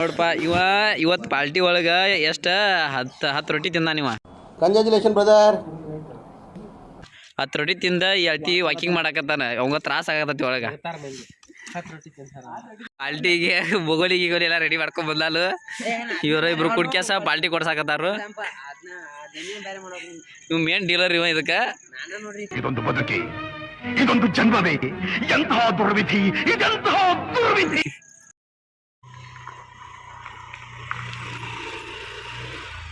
ನೋಡಪ್ಪ ಇವತ್ತು ಪಾರ್ಟಿ ಒಳಗೆ ಎಷ್ಟು 10 ರೊಟ್ಟಿ ತಿಂದ ನೀವ. Congratulation brother. 10 ರೊಟ್ಟಿ ತಿಂದ ಎಳ್ತಿ ವಾಕಿಂಗ್ ಮಾಡಕತ್ತಾನ. ಅವಂಗ ತ್ರಾಸ ಆಗತೈತಿ ಒಳಗೆ. ಪಾಲ್ಟಿಗೆ ಬೊಗೋಲಿಗೆ ಎಲ್ಲ ರೆಡಿ ಮಾಡ್ಕೊಂಡ್ ಬಂದಾಲು. ಇವ್ರ ಇಬ್ರು ಕುಡ್ಕ್ಯಾಸ ಪಾಲ್ಟಿ ಕೊಡ್ಸಾಕತ್ತಾರು. ಇವ್ ಮೇನ್ ಡೀಲರ್ ಇವ. ಇದೊಂದು ಬದುಕಿ, ಇದೊಂದು ಜನ್ಮವೇ, ಎಂತಹ ದುರ್ವಿಧಿ, ಇದೆಂತಹ ದುರ್ವಿಧಿ.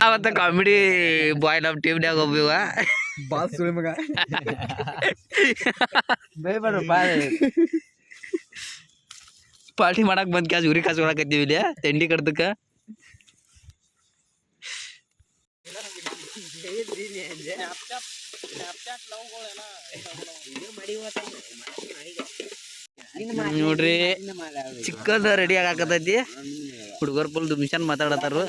ಅವತ್ತ ಕಾಮಿಡಿ ಬಾಯ್ ನಮ್ಮ ಟೀಮ್ನ್ಯಾಗ ಒಬ್ಬಿವ ಬಾಸ್ ಸುಳಿ ಮಗ ಪಾರ್ಟಿ ಮಾಡಕ್ ಬಂದ್ ಕ್ಯಾಸ್ ಉರಿ ಕಾಸು ಹೊಡಕತ್ತೀವಿ ಇಲ್ಲಿ ತಿಂಡಿ ಕಡ್ದಕ್ಕ. ನೋಡ್ರಿ ಚಿಕ್ಕದ ರೆಡಿ ಆಗಾಕತೈತಿ. ಹುಡುಗರ್ ಫುಲ್ ಮಿಷನ್ ಮಾತಾಡತಾರು.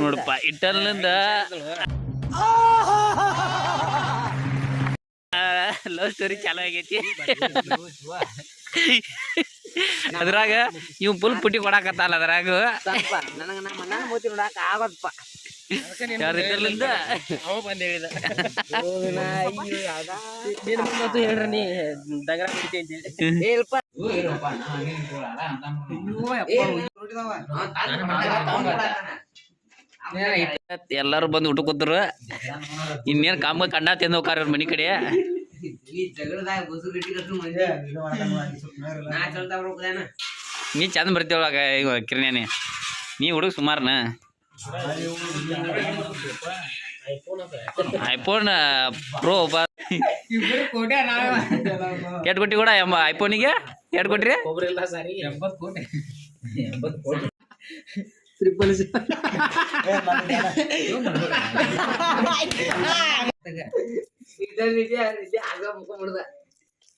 ನೋಡಪ್ಪ ಇಟ್ಟಲ್ನಿಂದ ಲವ್ ಸ್ಟೋರಿ ಚಾಲು ಆಗೈತಿ. ಅದ್ರಾಗ ಇವ್ ಫುಲ್ ಪುಟ್ಟಿ ಕೊಡಾಕತ್ತಲ್ಲ. ಅದ್ರಾಗ ಇಟ್ಟರ್ಲಿಂದ ಹೇಳ್ರಿ ನೀ ದಗರ ಎಲ್ಲಾರು ಬಂದು ಊಟ ಕೂತರು. ಇನ್ನೇನ್ ಕಾಮ ಕಂಡ ತಿಂದ ಹೋಗಾರ ಅವ್ರ ಮನಿ ಕಡೆ. ನೀ ಚಂದ ಬರ್ತೀವಳಾಗ ಈಗ ಕಿರ್ಣ್ಯಾನಿ. ನೀ ಹುಡುಗ ಸುಮಾರನ ಐಫೋನ್ ಪ್ರೋ ಎಟ್ ಕೊಟ್ಟಿ ಕೂಡ ಐಫೋನಿಗೆ ಎಟ್ ಕೊಟ್ರಿ?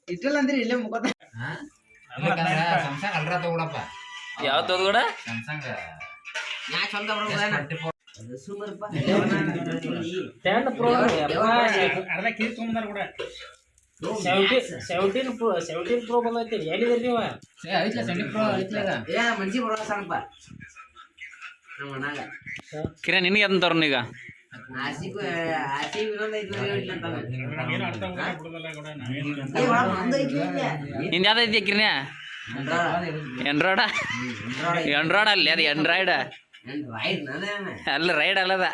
ಇಟ್ಟಲ್ಲ ಅಂದ್ರೆ ಇಲ್ಲೇ ಮುಖ ಯಾವ ತೋದ್ ಕೂಡ Pro ಬಂದೈತಿ. ಎಲ್ಲಿದ್ರಿ ನೀವು? ಮನ್ಸಿ ಬರೋ ಸಣ್ಣಪ್ಪ ಕಿರಣ್ ನಿನಗೆ ಅದನ್ನ ತರೋಣ ಈಗ. ನಿಂದ ಯಾವ್ದೈತಿ ಕಿರಣ್ಯ? ಎಂಡ್ರಾಯ್ಡ ಅಲ್ಲಿ ಅದು ಎಂಡ್ರಾಯ್ಡ್ ಅಲ್ಲ ರೈಡ್ ಅಲ್ಲದ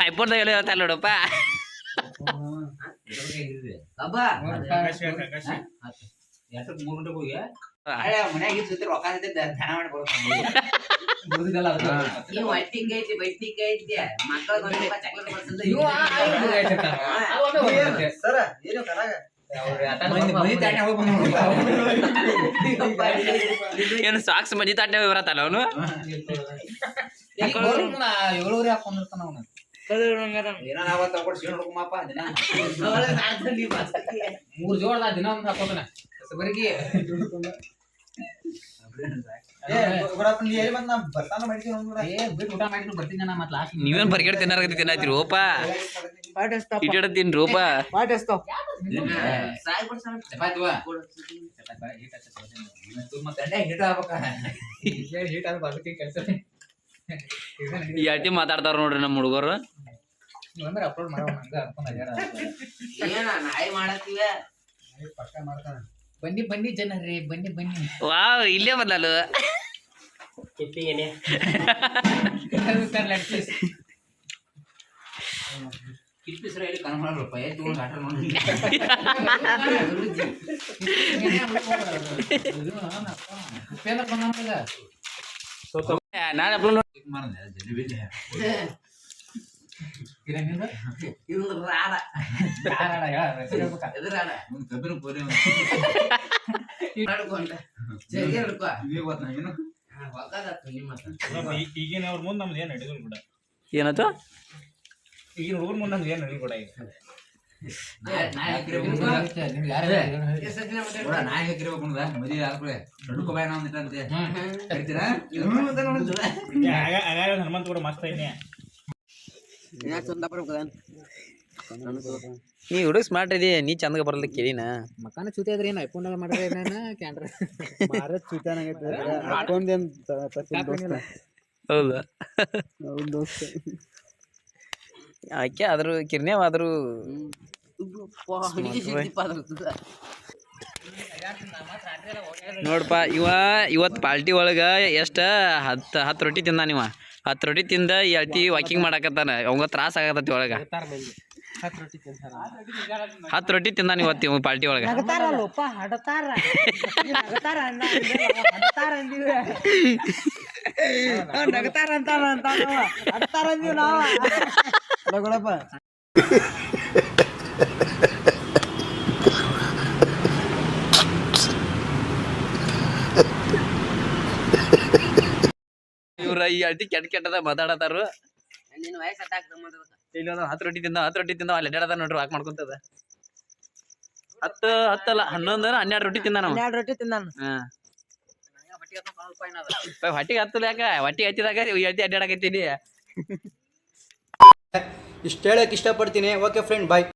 ಐಫೋನ್ದಾಗ ಎಲ್ಲ ಹೇಳ್ತಾ ನೋಡಪ್ಪ. ಏನು ಸಾಕ್ಸ್ ಮಜಿ ತಾಟೆ ಬರತ್ತಲ್ಲ ಅವನು. ಮೂರ್ ಜೋಳ ದಿನ ಒಂದ್ ಹಾಕೋತಾನ ಬರೀ ನೀವೇನ್ ಬರ್ಗೇಡ್ ತಿನ್ನಾರ ಓಪ ಇಟ್ಟಿಡ ತಿನ್ರಿ ಓಪ. ಈ ಅಟ್ಟಿ ಮಾತಾಡ್ತಾರ ನೋಡ್ರಿ ನಮ್ಮ ಹುಡುಗರು. ಅಪ್ಲೋಡ್ ಬನ್ನಿ ಬನ್ನಿ ಜನರೇ ಬನ್ನಿ ಬನ್ನಿ. ವಾವ್ ಇಲ್ಲೇ ಬಂದಲ್ಲ ನಾಳೆ ಅಪ್ಲೋಡ್ ಈಗಿನವ್ರ ಮುಂದೆ ನಮ್ದು ಏನು ನಡೆದ್ರು ಕೂಡ ಏನಾಯ್ತು? ಈಗಿನ ಹುಡುಗರ ಮುಂದೆ ನಮ್ದು ಏನು ನಡೆದ್ರು ಕೂಡ ಈಗ ಹನುಮಂತ ಕೂಡ ಮಸ್ತ್ ಐತಿ. ನೀ ಹುಡುಗ ಸ್ಮಾರ್ಟ್ ಇದೀ ನೀ ಚಂದಗ ಬರಲ್ಲ ಕೇಳಿನ ಮಕಾನ ಚೂತಿ ಆದ್ರೆ ಏನು ಐಫೋನ್ ಮಾಡ್ರೆ ನಾನು ಕ್ಯಾಮ್ರಾ ಮಾರ ಚೂತಾನಾಗೈತೆ ಹಾಕೊಂಡೇನ್ ಹೌದಾ ದೋಸ್ತ ಆಕೆ ಆದ್ರೂ ಕಿರ್ನೇವ್ ಆದ್ರೂ ನೋಡಪ್ಪ ಇವತ್ತು ಪಾರ್ಟಿ ಒಳಗ ಎಷ್ಟ 10 ರೊಟ್ಟಿ ತಿಂದಾನ ಇವ 10 ರೊಟ್ಟಿ ತಿಂದ ಎಳ್ತಿ ವಾಕಿಂಗ್ ಮಾಡಾಕತ್ತಾನ ಅವಂಗ ತ್ರಾಸ ಆಗತೈತಿ ಒಳಗ 10 ರೊಟ್ಟಿ ತಿಂದಾನ ಇವತ್ತು ಇವ ಪಾರ್ಟಿ ಒಳಗ ಇವ್ರ ಈ ಅಳ್ತಿ ಕೆಟ್ಟದ ಮಾತಾಡತಾರು ಇಲ್ಲಿ 10 ರೊಟ್ಟಿ ತಿಂದ ಅಲ್ಲಿ ಅಡ್ಡಾಡದ ನೋಡ್ರಿ ವಾಕ್ ಮಾಡ್ಕೊಂತದ 10 ಅಲ್ಲ 11 12 ರೊಟ್ಟಿ ತಿಂದಾನ 12 ರೊಟ್ಟಿ ತಿಂದಾನ ಹೊಟ್ಟಿಗೆ ಹತ್ತದ ಯಾಕ ಹೊಟ್ಟಿಗೆ ಹತ್ತಿದಾಗ ಎಳ್ತಿ ಅಡ್ಡಾಡಕತ್ತೀನಿ ಇಷ್ಟ ಹೇಳಕ್ ಇಷ್ಟಪಡ್ತೀನಿ ಓಕೆ ಫ್ರೆಂಡ್ ಬಾಯ್